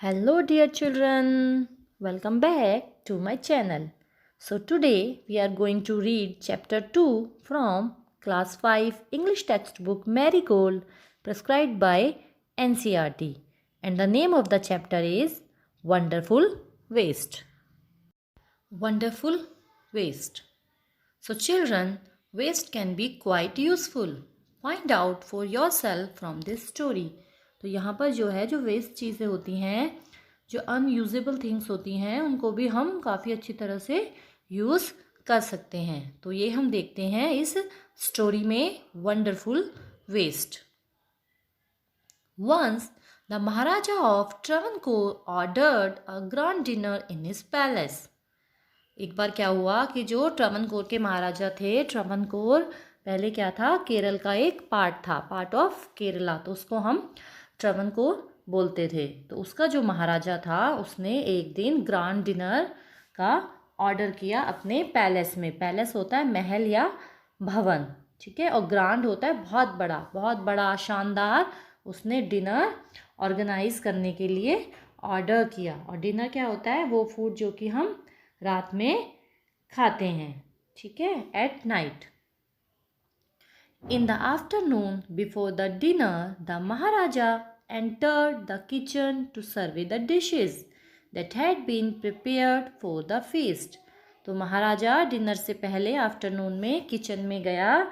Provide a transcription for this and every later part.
Hello, dear children. Welcome back to my channel. So, today we are going to read chapter 2 from class 5 English textbook Marigold, prescribed by NCERT. And the name of the chapter is Wonderful Waste. Wonderful Waste. So, children, waste can be quite useful. Find out for yourself from this story. तो यहाँ पर जो है जो waste चीज़ें होती हैं, जो अनयूजेबल थिंग्स होती हैं, उनको भी हम काफ़ी अच्छी तरह से यूज़ कर सकते हैं. तो ये हम देखते हैं इस स्टोरी में wonderful waste. Once, the Maharaja of Travancore ordered a grand dinner in his palace. एक बार क्या हुआ कि जो ट्रवनकोर के महाराजा थे, ट्रवनकोर पहले क्या था, केरल का एक पार्ट था, पार्ट ऑफ केरला, तो उसको हम ट्रवनकोर बोलते थे. तो उसका जो महाराजा था उसने एक दिन ग्रांड डिनर का ऑर्डर किया अपने पैलेस में. पैलेस होता है महल या भवन, ठीक है, और ग्रांड होता है बहुत बड़ा शानदार. उसने डिनर ऑर्गेनाइज करने के लिए ऑर्डर किया. और डिनर क्या होता है, वो फूड जो कि हम रात में खाते हैं, ठीक है, at night. In the afternoon before the dinner the Maharaja entered the kitchen to survey the dishes that had been prepared for the feast. तो महाराजा डिनर से पहले आफ्टरनून में किचन में गया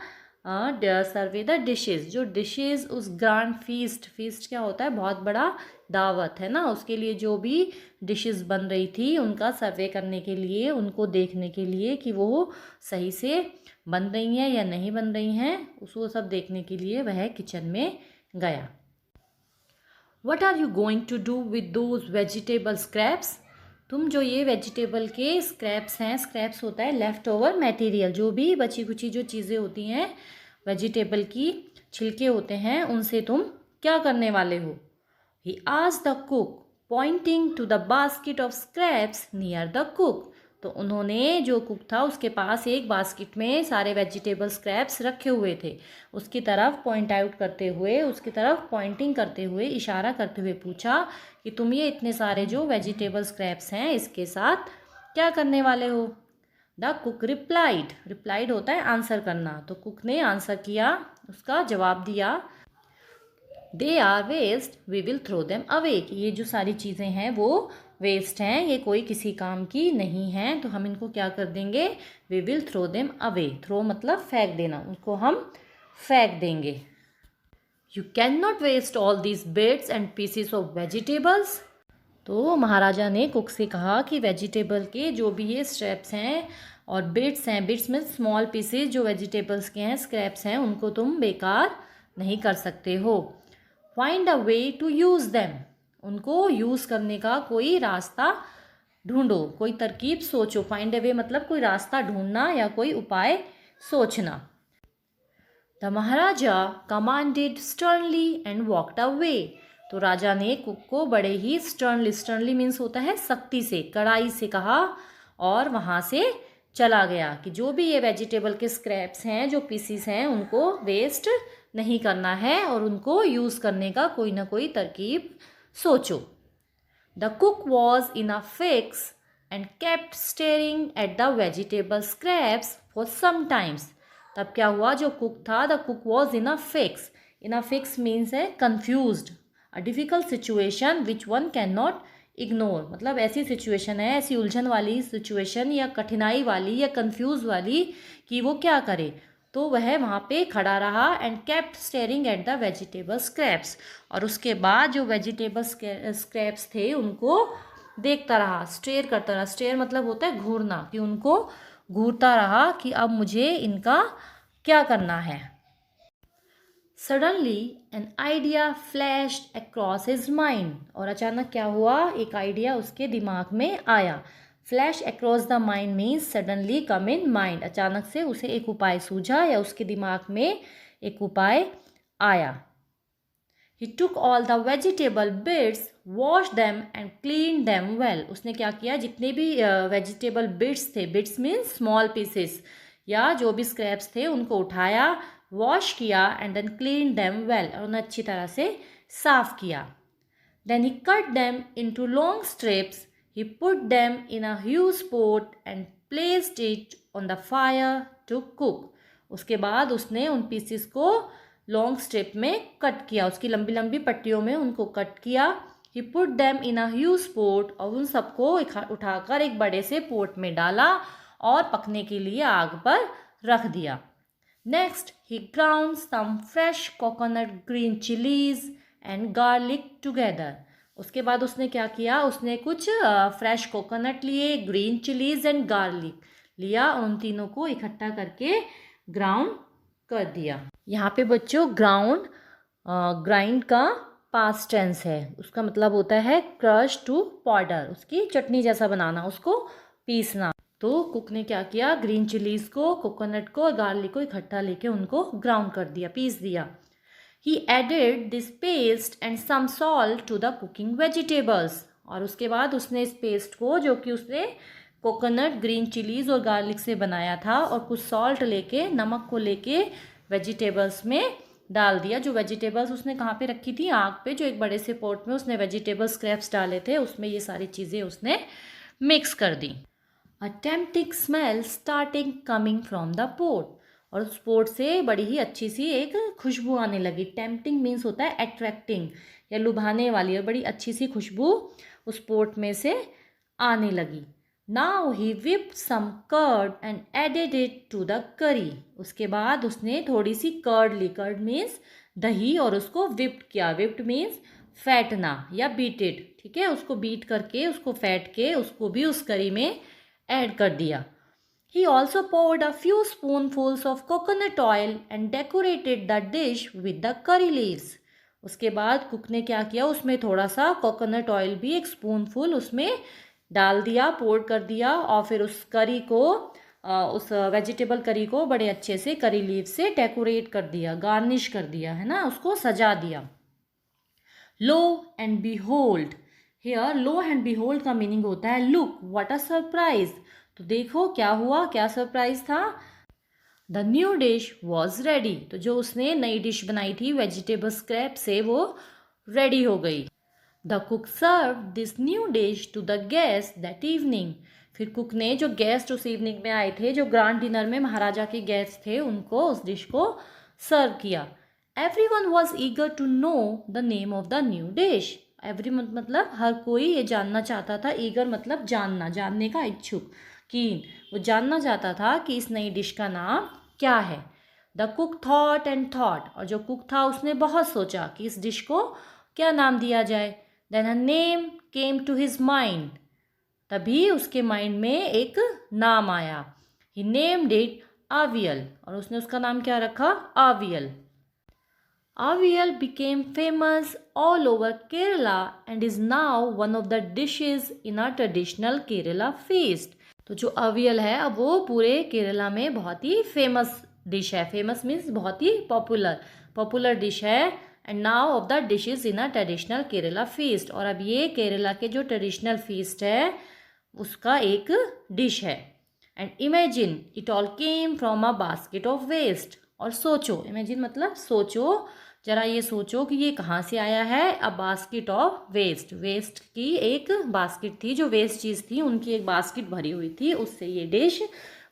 सर्वे द डिशेज़, जो डिशेज़ उस ग्रांड फीस्ट क्या होता है, बहुत बड़ा दावत है ना, उसके लिए जो भी डिशेज़ बन रही थी उनका सर्वे करने के लिए, उनको देखने के लिए कि वो सही से बन रही हैं या नहीं बन रही हैं, उसको सब देखने के लिए वह किचन में गया. What are you going to do with those vegetable scraps? तुम जो ये वेजिटेबल के स्क्रैप्स हैं, स्क्रैप्स होता है लेफ़्ट ओवर मटेरियल, जो भी बची कुची जो चीज़ें होती हैं, वेजिटेबल की छिलके होते हैं, उनसे तुम क्या करने वाले हो? He asked the cook, pointing to the basket of scraps near the cook. तो उन्होंने, जो कुक था उसके पास एक बास्केट में सारे वेजिटेबल स्क्रैप्स रखे हुए थे, उसकी तरफ पॉइंट आउट करते हुए, उसकी तरफ पॉइंटिंग करते हुए, इशारा करते हुए पूछा कि तुम ये इतने सारे जो वेजिटेबल स्क्रैप्स हैं इसके साथ क्या करने वाले हो? द कुक रिप्लाइड होता है आंसर करना, तो कुक ने आंसर किया, उसका जवाब दिया, they are waste, we will throw them away, कि ये जो सारी चीज़ें हैं वो वेस्ट हैं, ये कोई किसी काम की नहीं हैं, तो हम इनको क्या कर देंगे, we will throw them away. Throw मतलब फेंक देना, उनको हम फेंक देंगे. You can not waste all this bits and pieces of vegetables. तो महाराजा ने कुक से कहा कि वेजिटेबल के जो भी ये स्ट्रैप्स हैं और बिट्स हैं, बिट्स में स्मॉल पीसेस जो वेजिटेबल्स के हैं, स्क्रैप्स हैं, उनको तुम बेकार नहीं कर सकते हो. Find a way to use them, उनको यूज़ करने का कोई रास्ता ढूंढो, कोई तरकीब सोचो. फाइंड अ वे मतलब कोई रास्ता ढूंढना या कोई उपाय सोचना. The Maharaja commanded sternly and walked away. तो राजा ने कुक को बड़े ही स्टर्नली मीन्स होता है सख्ती से, कड़ाई से कहा और वहाँ से चला गया कि जो भी ये वेजिटेबल के स्क्रैप्स हैं, जो पीसीस हैं, उनको वेस्ट नहीं करना है और उनको यूज़ करने का कोई ना कोई तरकीब सोचो. The cook was in a fix and kept staring at the vegetable scraps for some times. तब क्या हुआ, जो कुक था, the cook was in a fix means है confused, a difficult situation which one can not ignore, मतलब ऐसी situation है, ऐसी उलझन वाली सिचुएशन या कठिनाई वाली या कंफ्यूज वाली कि वो क्या करे. तो वह वहाँ पे खड़ा रहा and kept staring at the vegetable scraps, और उसके बाद जो वेजिटेबल स्क्रैप्स थे उनको देखता रहा, स्टेयर करता रहा. स्टेयर मतलब होता है घूरना, कि उनको घूरता रहा कि अब मुझे इनका क्या करना है. Suddenly an idea flashed across his mind. और अचानक क्या हुआ, एक आइडिया उसके दिमाग में आया. Flash across the mind means suddenly come in mind, अचानक से उसे एक उपाय सूझा या उसके दिमाग में एक उपाय आया. He took all the vegetable bits, wash them and clean them well. उसने क्या किया, जितने भी वेजिटेबल बिट्स थे, बिट्स मीन्स स्मॉल पीसेस या जो भी स्क्रैप्स थे, उनको उठाया, वॉश किया and then clean them well, और उन्हें अच्छी तरह से साफ किया. Then he cut them into long strips. He put them in a huge pot and placed it on the fire to cook. उसके बाद उसने उन पीसीस को लॉन्ग स्ट्रिप में कट किया, उसकी लंबी लंबी पट्टियों में उनको कट किया. He put them in a huge pot, और उन सबको उठाकर एक बड़े से पोट में डाला और पकने के लिए आग पर रख दिया. Next he ground some fresh coconut, green chillies and garlic together. उसके बाद उसने क्या किया, उसने कुछ फ्रेश कोकोनट लिए, ग्रीन चिलीज एंड गार्लिक लिया, उन तीनों को इकट्ठा करके ग्राउंड कर दिया. यहाँ पे बच्चों ग्राउंड ग्राइंड का पास्ट टेंस है, उसका मतलब होता है क्रश टू पाउडर, उसकी चटनी जैसा बनाना, उसको पीसना. तो कुक ने क्या किया, ग्रीन चिलीज को, कोकोनट को और गार्लिक को इकट्ठा लेके उनको ग्राउंड कर दिया, पीस दिया. He added this paste and some salt to the cooking vegetables. और उसके बाद उसने इस पेस्ट को, जो कि उसने कोकोनट, ग्रीन चिलीज और गार्लिक से बनाया था, और कुछ सॉल्ट लेके, नमक को लेके वेजिटेबल्स में डाल दिया. जो वेजिटेबल्स उसने कहाँ पे रखी थी, आग पे, जो एक बड़े से पॉट में उसने वेजिटेबल स्क्रैप्स डाले थे, उसमें ये सारी चीज़ें उसने मिक्स कर दी. A tempting smell starting coming from the pot. और उस पोट से बड़ी ही अच्छी सी एक खुशबू आने लगी. टेम्पटिंग मीन्स होता है अट्रैक्टिंग या लुभाने वाली, और बड़ी अच्छी सी खुशबू उस पोट में से आने लगी. Now he whipped some curd and added it to the curry. उसके बाद उसने थोड़ी सी कर्ड ली, कर्ड मीन्स दही, और उसको whipped किया. whipped मीन्स फैटना या बीटेड, ठीक है, उसको बीट करके, उसको फैट के, उसको भी उस करी में ऐड कर दिया. He also poured a few spoonfuls of coconut oil and decorated the dish with the curry leaves. उसके बाद कुक ने क्या किया, उसमें थोड़ा सा कोकोनट ऑयल भी, एक स्पूनफुल उसमें डाल दिया, पोर कर दिया, और फिर उस करी को, उस वेजिटेबल करी को बड़े अच्छे से करी लीव से डेकोरेट कर दिया, गार्निश कर दिया, है ना, उसको सजा दिया. Lo and behold. Here lo and behold का मीनिंग होता है लुक व्हाट अ सरप्राइज. तो देखो क्या हुआ, क्या सरप्राइज था. The new dish was ready. तो जो उसने नई डिश बनाई थी वेजिटेबल स्क्रैप से, वो रेडी हो गई. The cook serve this new dish to the guest that evening. फिर कुक ने जो गेस्ट उस इवनिंग में आए थे, जो ग्रांड डिनर में महाराजा के गेस्ट थे, उनको उस डिश को सर्व किया. Everyone was eager to know the name of the new dish. Everyone मतलब हर कोई ये जानना चाहता था. ईगर मतलब जानना, जानने का इच्छुक, कीन. वो जानना चाहता था कि इस नई डिश का नाम क्या है. The cook thought and thought. और जो कुक था उसने बहुत सोचा कि इस डिश को क्या नाम दिया जाए. Then a name came to his mind. तभी उसके माइंड में एक नाम आया. He named it Avial. और उसने उसका नाम क्या रखा, Avial. Avial became famous all over Kerala and is now one of the dishes in a traditional Kerala feast. तो जो Avial है, अब वो पूरे केरला में बहुत ही फेमस डिश है. फेमस मीन्स बहुत ही पॉपुलर डिश है. And now of the dishes in a traditional Kerala feast. और अब ये केरला के जो ट्रेडिशनल फीस्ट है उसका एक डिश है. And imagine it all came from a basket of waste. और सोचो, इमेजिन मतलब सोचो, जरा ये सोचो कि ये कहाँ से आया है. A basket of waste. Waste की एक बास्केट थी, जो वेस्ट चीज़ थी उनकी एक बास्केट भरी हुई थी, उससे ये डिश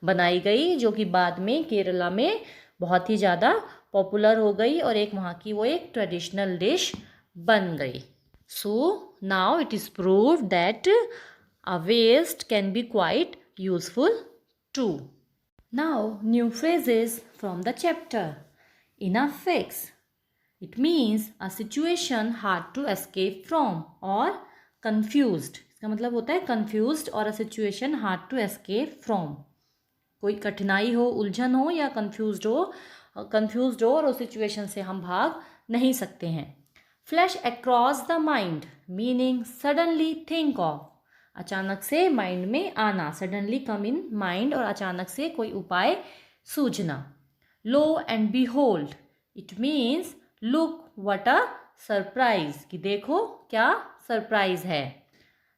बनाई गई, जो कि बाद में केरला में बहुत ही ज़्यादा पॉपुलर हो गई और एक वहाँ की वो एक ट्रेडिशनल डिश बन गई. So now it is proved that a waste can be quite useful too. Now new phrases from the chapter. In a fix. It means a situation hard to escape from और confused. इसका मतलब होता है confused और a situation hard to escape from. कोई कठिनाई हो, उलझन हो या कन्फ्यूज्ड हो और उस सिचुएशन से हम भाग नहीं सकते हैं. Flash across the mind meaning suddenly think of. अचानक से माइंड में आना, सडनली कम इन माइंड, और अचानक से कोई उपाय सूझना. Lo and behold. It means look what a surprise, कि देखो क्या सरप्राइज है.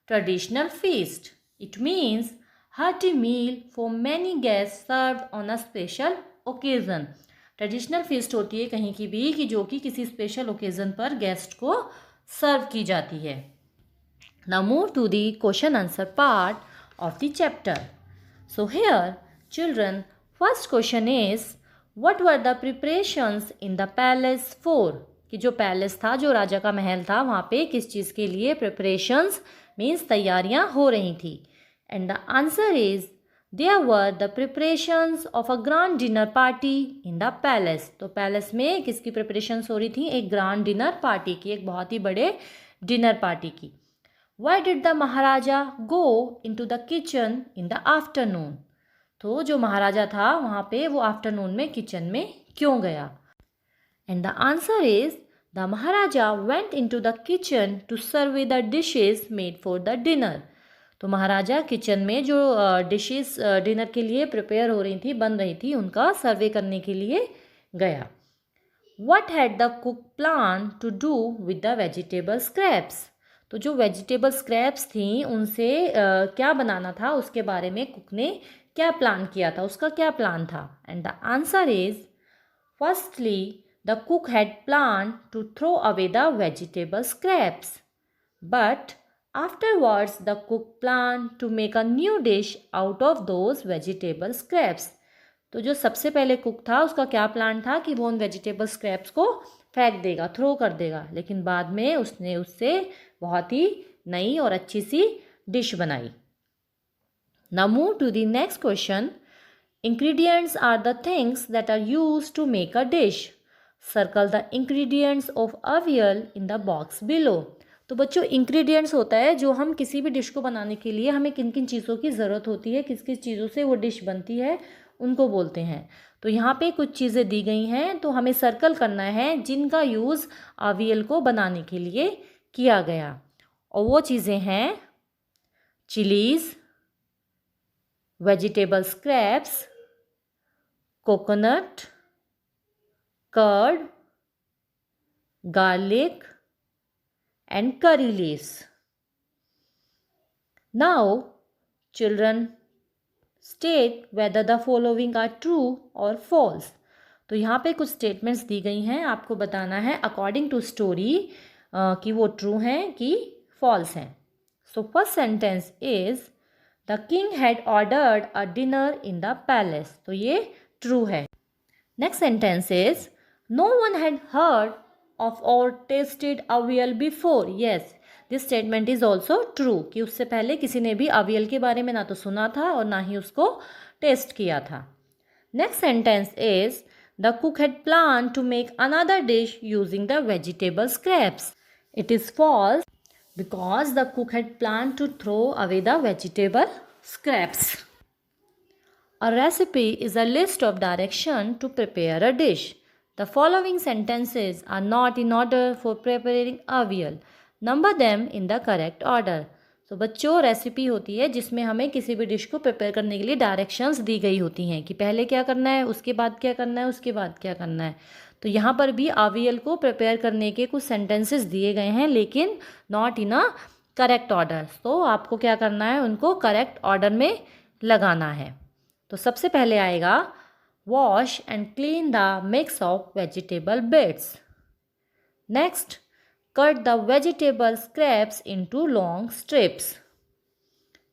Traditional feast. It means hearty meal for many guests served on a special occasion. Traditional feast होती है कहीं की भी कि जो कि किसी स्पेशल ओकेजन पर गेस्ट को सर्व की जाती है। Now move to the question answer part of the chapter. So here children, first question is what were the preparations in the palace for, कि जो पैलेस था, जो राजा का महल था, वहाँ पे किस चीज़ के लिए प्रिपरेशंस मीन्स तैयारियाँ हो रही थी। And the answer is there were the preparations of a grand dinner party in the palace. तो पैलेस में किसकी प्रिपरेशंस हो रही थी? एक ग्रैंड डिनर पार्टी की, एक बहुत ही बड़े डिनर पार्टी की। Why did the Maharaja go into the kitchen in the afternoon. तो जो महाराजा था वहाँ पे वो आफ्टरनून में किचन में क्यों गया? And the answer is the Maharaja went into the kitchen to survey the dishes made for the dinner. तो महाराजा किचन में जो डिशेस डिनर के लिए प्रिपेयर हो रही थी, बन रही थी, उनका सर्वे करने के लिए गया। What had the cook planned to do with the vegetable scraps? तो जो वेजिटेबल स्क्रैप्स थी उनसे क्या बनाना था, उसके बारे में कुक ने क्या प्लान किया था, उसका क्या प्लान था? And the answer is firstly the cook had plan to throw away the vegetable scraps, but afterwards the cook planned to make a new dish out of those vegetable scraps. तो जो सबसे पहले cook था उसका क्या plan था कि वो उन वेजिटेबल स्क्रैप्स को फेंक देगा, थ्रो कर देगा, लेकिन बाद में उसने उससे बहुत ही नई और अच्छी सी डिश बनाई। Now move to the next question. Ingredients are the things that are used to make a dish. Circle the ingredients of avial in the box below. तो बच्चों इंग्रेडिएंट्स होता है जो हम किसी भी डिश को बनाने के लिए हमें किन किन चीज़ों की ज़रूरत होती है, किस किस चीज़ों से वो डिश बनती है, उनको बोलते हैं। तो यहाँ पे कुछ चीज़ें दी गई हैं, तो हमें सर्कल करना है जिनका यूज़ अवियल को बनाने के लिए किया गया। और वो चीज़ें हैं chillies, vegetable scraps, coconut, curd, garlic and curry leaves. Now, children, state whether the following are true or false. तो यहाँ पे कुछ स्टेटमेंट्स दी गई हैं, आपको बताना है अकॉर्डिंग टू स्टोरी कि वो ट्रू हैं कि फॉल्स हैं। So first sentence is the king had ordered a dinner in the palace. तो ये ट्रू है। Next sentence is no one had heard of or tasted avial before. Yes, this statement is also true कि उससे पहले किसी ने भी अवियल के बारे में ना तो सुना था और ना ही उसको टेस्ट किया था। Next sentence is the cook had planned to make another dish using the vegetable scraps. It is false because the cook had planned to throw away the vegetable scraps. A recipe is a list of directions to prepare a dish. The following sentences are not in order for preparing avial. Number them in the correct order. तो बच्चों recipe होती है जिसमें हमें किसी भी dish को prepare करने के लिए डायरेक्शंस दी गई होती हैं कि पहले क्या करना है, उसके बाद क्या करना है, उसके बाद क्या करना है। तो यहाँ पर भी avial को प्रिपेयर करने के कुछ सेंटेंसेस दिए गए हैं लेकिन not in a correct order. तो आपको क्या करना है, उनको करेक्ट ऑर्डर में लगाना है। तो सबसे पहले आएगा wash and clean the mix of vegetable bits. Next, cut the vegetable scraps into long strips.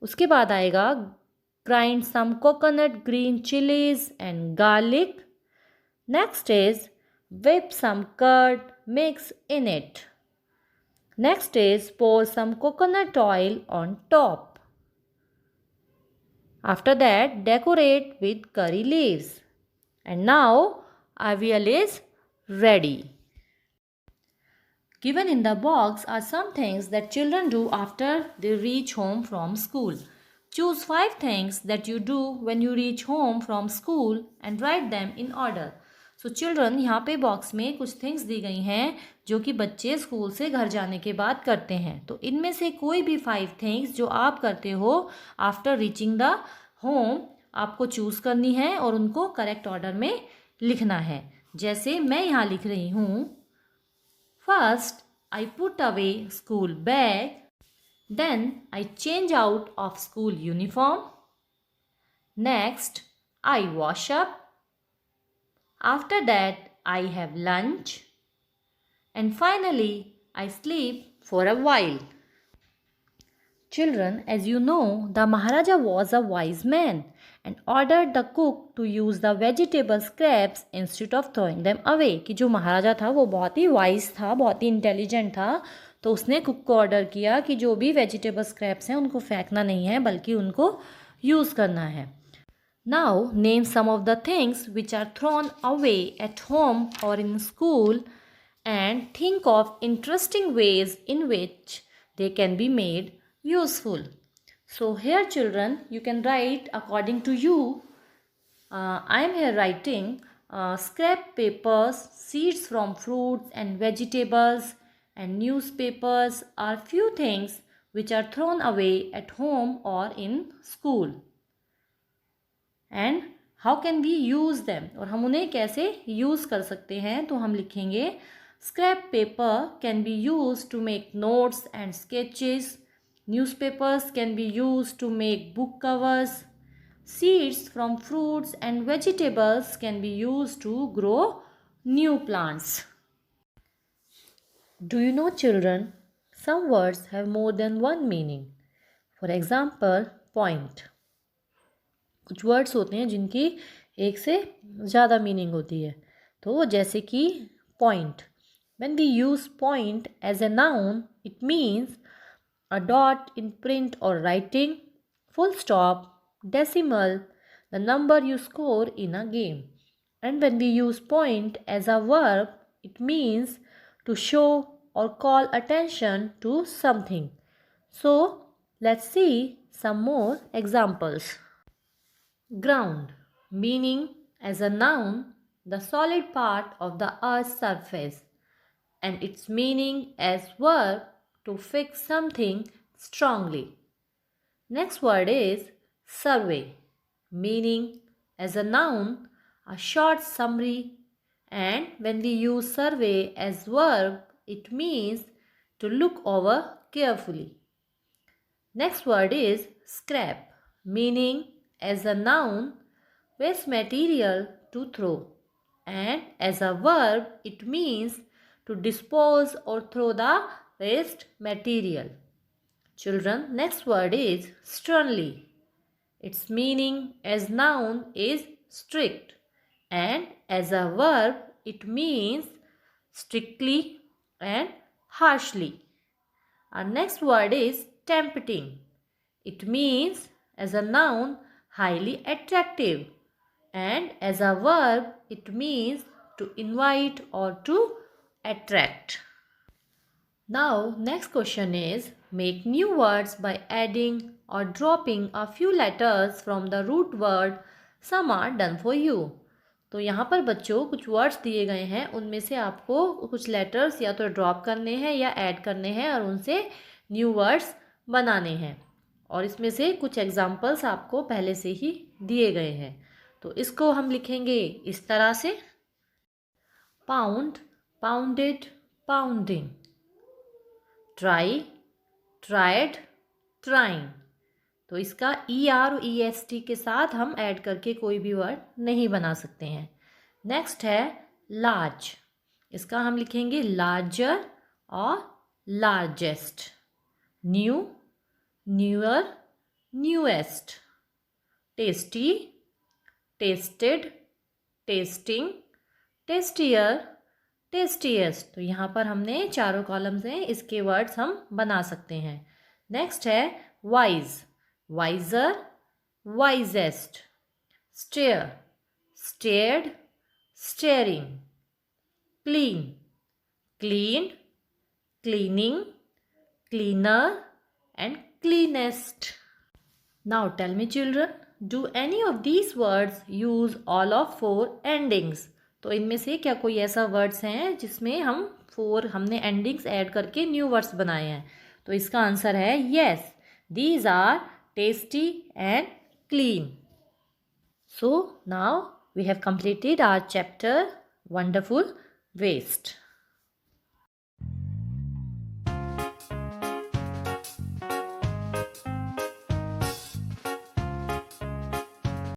उसके बाद आएगा grind some coconut green chilies and garlic. Next is whip some curd mix in it. Next is pour some coconut oil on top. After that, decorate with curry leaves. And now avial is ready. Given in the box are some things that children do after they reach home from school. Choose 5 things that you do when you reach home from school and write them in order. So children, यहाँ पे box में कुछ things दी गई हैं जो कि बच्चे school से घर जाने के बाद करते हैं। तो इनमें से कोई भी 5 थिंग्स जो आप करते हो आफ्टर रीचिंग द होम आपको चूज़ करनी है और उनको करेक्ट ऑर्डर में लिखना है। जैसे मैं यहाँ लिख रही हूँ, first I put away school bag, then I change out of school uniform, next I wash up, After that, I have lunch. And finally, I sleep for a while. Children, as you know, the Maharaja was a wise man and ordered the cook to use the vegetable scraps instead of throwing them away. कि जो महाराजा था वो बहुत ही wise था, बहुत ही intelligent था, तो उसने कुक को ऑर्डर किया कि जो भी वेजिटेबल स्क्रैप्स हैं उनको फेंकना नहीं है बल्कि उनको यूज़ करना है. Now name some of the things which are thrown away at home or in school and think of interesting ways in which they can be made useful. So here children, you can write according to you. I am here writing scrap papers, seeds from fruits and vegetables and newspapers are few things which are thrown away at home or in school. And how can we use them? और हम उन्हें कैसे use कर सकते हैं? तो हम लिखेंगे scrap paper can be used to make notes and sketches. Newspapers can be used to make book covers. Seeds from fruits and vegetables can be used to grow new plants. Do you know children? Some words have more than one meaning. For example, point. कुछ words होते हैं जिनकी एक से ज़्यादा meaning होती है. तो जैसे कि point. When we use point as a noun, it means a dot in print or writing, full stop, decimal, the number you score in a game. And when we use point as a verb, it means to show or call attention to something. So, let's see some more examples. Ground, meaning as a noun, the solid part of the earth's surface, and its meaning as verb to fix something strongly. Next word is survey, meaning as a noun, a short summary, and when we use survey as verb, it means to look over carefully. Next word is scrap, meaning as a noun, waste material to throw, and as a verb it means to dispose or throw the waste material. Children, next word is sternly. Its meaning as noun is strict, and as a verb it means strictly and harshly. Our next word is tempting. It means as a noun highly attractive, and as a verb it means to invite or to attract. Now next question is make new words by adding or dropping a few letters from the root word. Some are done for you. तो यहाँ पर बच्चों कुछ words दिए गए हैं, उनमें से आपको कुछ लेटर्स या तो ड्रॉप करने हैं या ऐड करने हैं और उनसे न्यू वर्ड्स बनाने हैं. और इसमें से कुछ एग्जाम्पल्स आपको पहले से ही दिए गए हैं. तो इसको हम लिखेंगे इस तरह से. Pound, pounded, pounding. Try, tried, trying. तो इसका ER और EST के साथ हम ऐड करके कोई भी वर्ड नहीं बना सकते हैं. नेक्स्ट है लार्ज. इसका हम लिखेंगे लार्जर और largest. New, newer, newest. Tasty, tasted, tasting, tastier, tastiest. तो यहाँ पर हमने चारों कॉलम से इसके वर्ड्स हम बना सकते हैं. नेक्स्ट है wise, wiser, wisest. Stare, stared, staring. Clean, clean, cleaning, cleaner and cleanest. Now tell me children, do any of these words use all of 4 endings? तो इनमें से क्या कोई ऐसा वर्ड्स हैं जिसमें हम 4 हमने एंडिंग्स ऐड करके न्यू वर्ड्स बनाए हैं? तो इसका आंसर है yes, these are tasty and clean. So now we have completed our chapter Wonderful Waste.